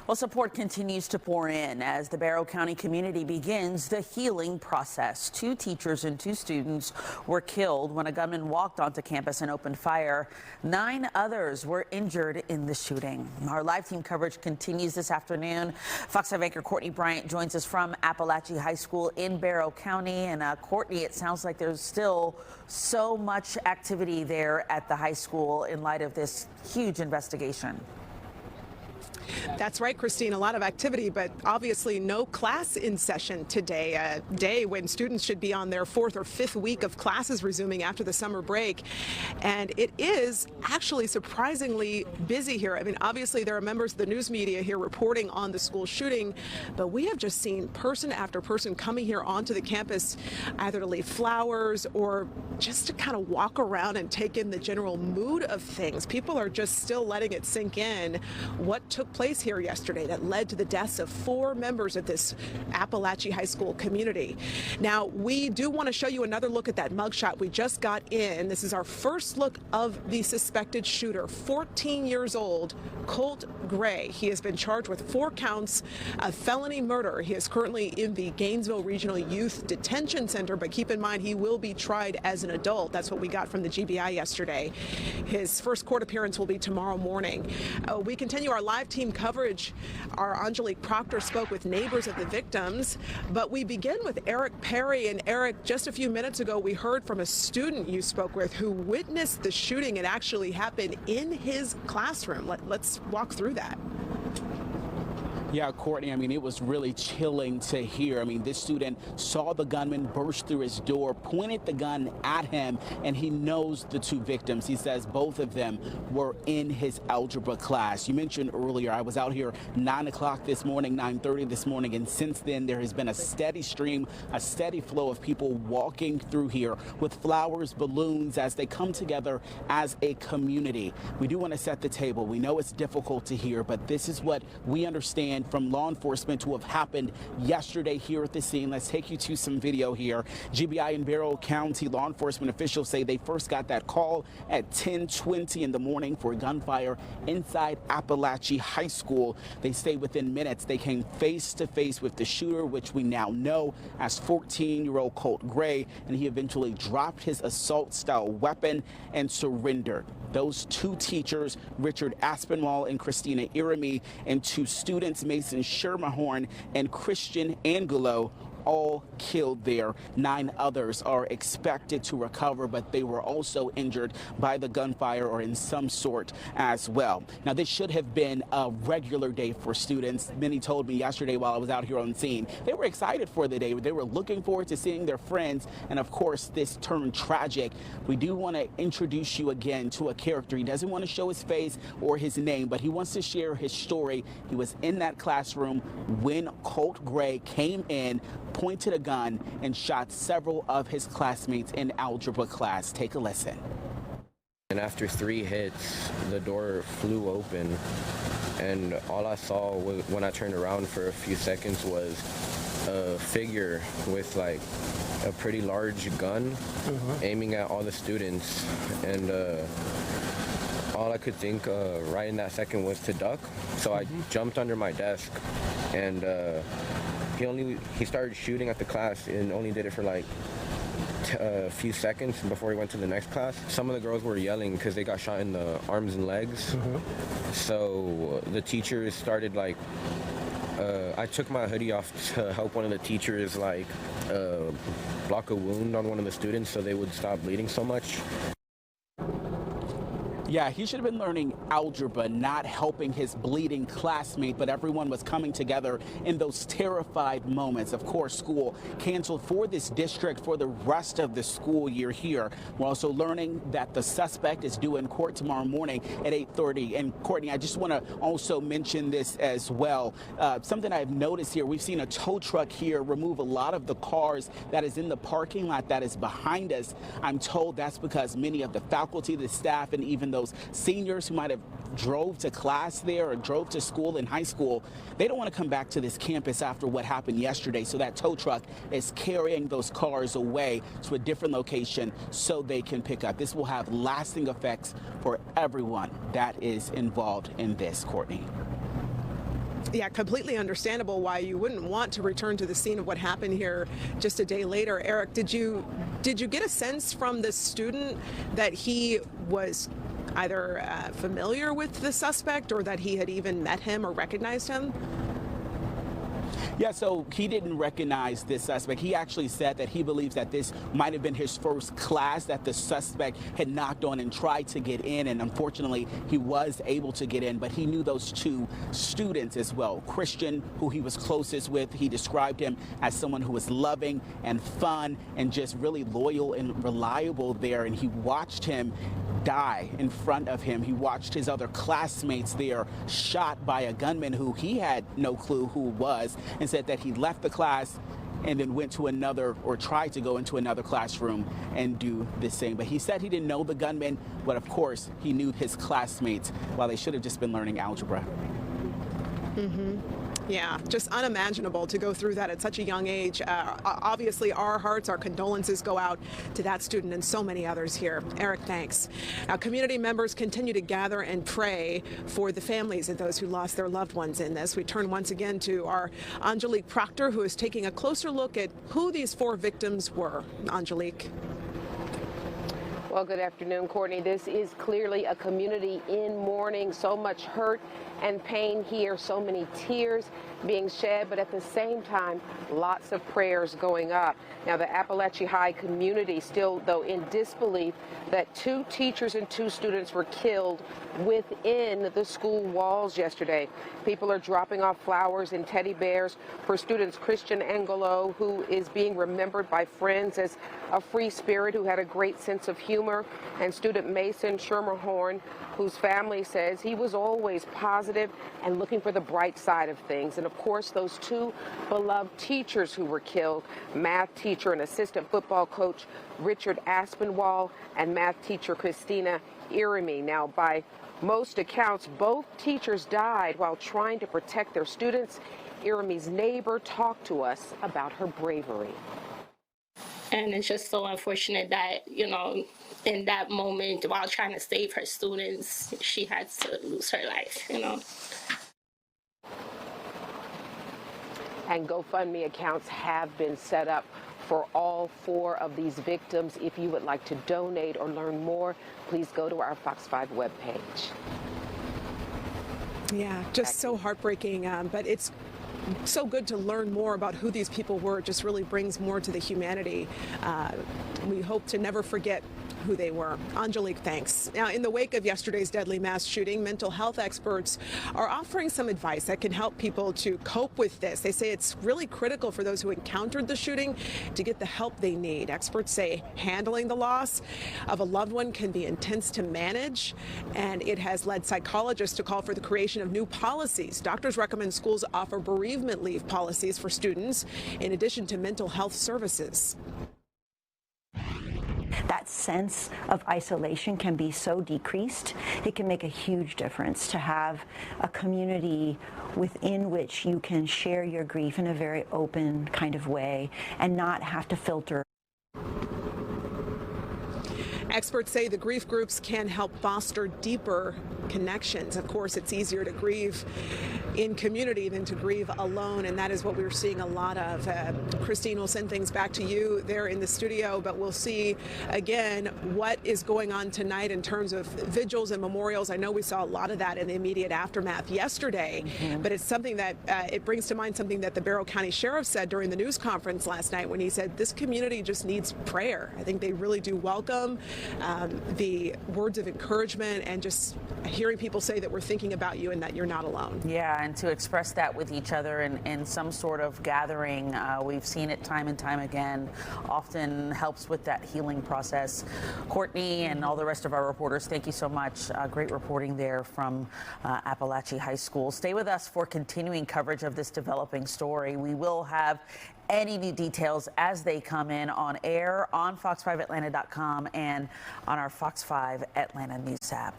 Well, support continues to pour in as the Barrow County community begins the healing process. 2 teachers and 2 students were killed when a gunman walked onto campus and opened fire. 9 others were injured in the shooting. Our live team coverage continues this afternoon. Fox 5 anchor Courtney Bryant joins us from Apalachee High School in Barrow County. And Courtney, it sounds like there's still so much activity there at the high school in light of this huge investigation. That's right, Christine. A lot of activity, but obviously no class in session today, a day when students should be on their 4th or 5th week of classes resuming after the summer break. And it is actually surprisingly busy here. I mean, obviously there are members of the news media here reporting on the school shooting, but we have just seen person after person coming here onto the campus either to leave flowers or just to kind of walk around and take in the general mood of things. People are just still letting it sink in what took place here yesterday that led to the deaths of 4 members of this Apalachee High School community. Now, we do want to show you another look at that mugshot we just got in. This is our first look of the suspected shooter, 14 years old, Colt Gray. He has been charged with 4 counts of felony murder. He is currently in the Gainesville Regional Youth Detention Center, but keep in mind he will be tried as an adult. That's what we got from the GBI yesterday. His first court appearance will be tomorrow morning. We continue our live team coverage. Our Angelique Proctor spoke with neighbors of the victims, but we begin with Eric Perry. And Eric, just a few minutes ago, we heard from a student you spoke with who witnessed the shooting. It actually happened in his classroom. Let's walk through that. Yeah, Courtney, I mean, it was really chilling to hear. I mean, this student saw the gunman burst through his door, pointed the gun at him, and he knows the 2 victims. He says both of them were in his algebra class. You mentioned earlier, I was out here 9 o'clock this morning, 9:30 this morning, and since then there has been a steady stream, a steady flow of people walking through here with flowers, balloons, as they come together as a community. We do want to set the table. We know it's difficult to hear, but this is what we understand from law enforcement to have happened yesterday here at the scene. Let's take you to some video here. GBI and Barrow County law enforcement officials say they first got that call at 10:20 in the morning for gunfire inside Apalachee High School. They say within minutes they came face to face with the shooter, which we now know as 14-year-old Colt Gray, and he eventually dropped his assault-style weapon and surrendered. Those 2 teachers, Richard Aspinwall and Christina Irami, and 2 students, Mason Shermahorn and Christian Angelo, all killed there. 9 others are expected to recover, but they were also injured by the gunfire or in some sort as well. Now, this should have been a regular day for students. Many told me yesterday while I was out here on scene, they were excited for the day. They were looking forward to seeing their friends, and of course, this turned tragic. We do want to introduce you again to a character. He doesn't want to show his face or his name, but he wants to share his story. He was in that classroom when Colt Gray came in, pointed a gun, and shot several of his classmates in algebra class. Take a listen. And after 3 hits, the door flew open, and all I saw when I turned around for a few seconds was a figure with like a pretty large gun aiming at all the students, and all I could think right in that second was to duck. So I jumped under my desk, and he started shooting at the class and only did it for like a few seconds before he went to the next class. Some of the girls were yelling because they got shot in the arms and legs. So the teachers started like, I took my hoodie off to help one of the teachers like block a wound on one of the students so they would stop bleeding so much. Yeah, he should have been learning algebra, not helping his bleeding classmate, but everyone was coming together in those terrified moments. Of course, school canceled for this district for the rest of the school year here. We're also learning that the suspect is due in court tomorrow morning at 8:30. And Courtney, I just want to also mention this as well. Something I've noticed here, we've seen a tow truck here remove a lot of the cars that is in the parking lot that is behind us. I'm told that's because many of the faculty, the staff, and even those seniors who might have drove to class there or drove to school in high school, they don't want to come back to this campus after what happened yesterday. So that tow truck is carrying those cars away to a different location so they can pick up. This will have lasting effects for everyone that is involved in this, Courtney. Yeah, completely understandable why you wouldn't want to return to the scene of what happened here just a day later. Eric, did you get a sense from the student that he was either familiar with the suspect or that he had even met him or recognized him? Yeah, so he didn't recognize this suspect. He actually said that he believes that this might have been his first class that the suspect had knocked on and tried to get in, and unfortunately he was able to get in, but he knew those two students as well. Christian, who he was closest with, he described him as someone who was loving and fun and just really loyal and reliable there, and he watched him die in front of him. He watched his other classmates there shot by a gunman who he had no clue who was, and said that he left the class and then went to another, or tried to go into another classroom and do the same. But he said he didn't know the gunman, but of course he knew his classmates, while they should have just been learning algebra. Yeah, just unimaginable to go through that at such a young age. Obviously, our hearts, our condolences go out to that student and so many others here. Eric, thanks. Now, community members continue to gather and pray for the families of those who lost their loved ones in this. We turn once again to our Angelique Proctor, who is taking a closer look at who these 4 victims were. Angelique. Well, good afternoon, Courtney. This is clearly a community in mourning. So much hurt and pain here, so many tears being shed, but at the same time, lots of prayers going up. Now, the Apalachee High community still, though, in disbelief that 2 teachers and 2 students were killed within the school walls yesterday. People are dropping off flowers and teddy bears for students Christian Angelo, who is being remembered by friends as a free spirit who had a great sense of humor, and student Mason Schermerhorn, whose family says he was always positive and looking for the bright side of things. And of course, those 2 beloved teachers who were killed, math teacher and assistant football coach Richard Aspinwall and math teacher Christina Irimi. Now, by most accounts, both teachers died while trying to protect their students. Irimi's neighbor talked to us about her bravery. And it's just so unfortunate that, in that moment, while trying to save her students, she had to lose her life, And GoFundMe accounts have been set up for all 4 of these victims. If you would like to donate or learn more, please go to our Fox 5 webpage. Yeah, just so heartbreaking, but it's so good to learn more about who these people were. It just really brings more to the humanity. We hope to never forget who they were. Angelique, thanks. Now, in the wake of yesterday's deadly mass shooting, mental health experts are offering some advice that can help people to cope with this. They say it's really critical for those who encountered the shooting to get the help they need. Experts say handling the loss of a loved one can be intense to manage, and it has led psychologists to call for the creation of new policies. Doctors recommend schools offer bereavement leave policies for students, in addition to mental health services. That sense of isolation can be so decreased. It can make a huge difference to have a community within which you can share your grief in a very open kind of way and not have to filter. Experts say the grief groups can help foster deeper connections. Of course, it's easier to grieve in community than to grieve alone, and that is what we're seeing a lot of. Christine, will send things back to you there in the studio, but we'll see again what is going on tonight in terms of vigils and memorials. I know we saw a lot of that in the immediate aftermath yesterday, but it's something that it brings to mind something that the Barrow County Sheriff said during the news conference last night when he said this community just needs prayer. I think they really do welcome the words of encouragement and just hearing people say that we're thinking about you and that you're not alone. Yeah, and to express that with each other in some sort of gathering, we've seen it time and time again, often helps with that healing process. Courtney and all the rest of our reporters, thank you so much. Great reporting there from Apalachee High School. Stay with us for continuing coverage of this developing story. We will have any new details as they come in on air on fox5atlanta.com and on our Fox 5 Atlanta News app.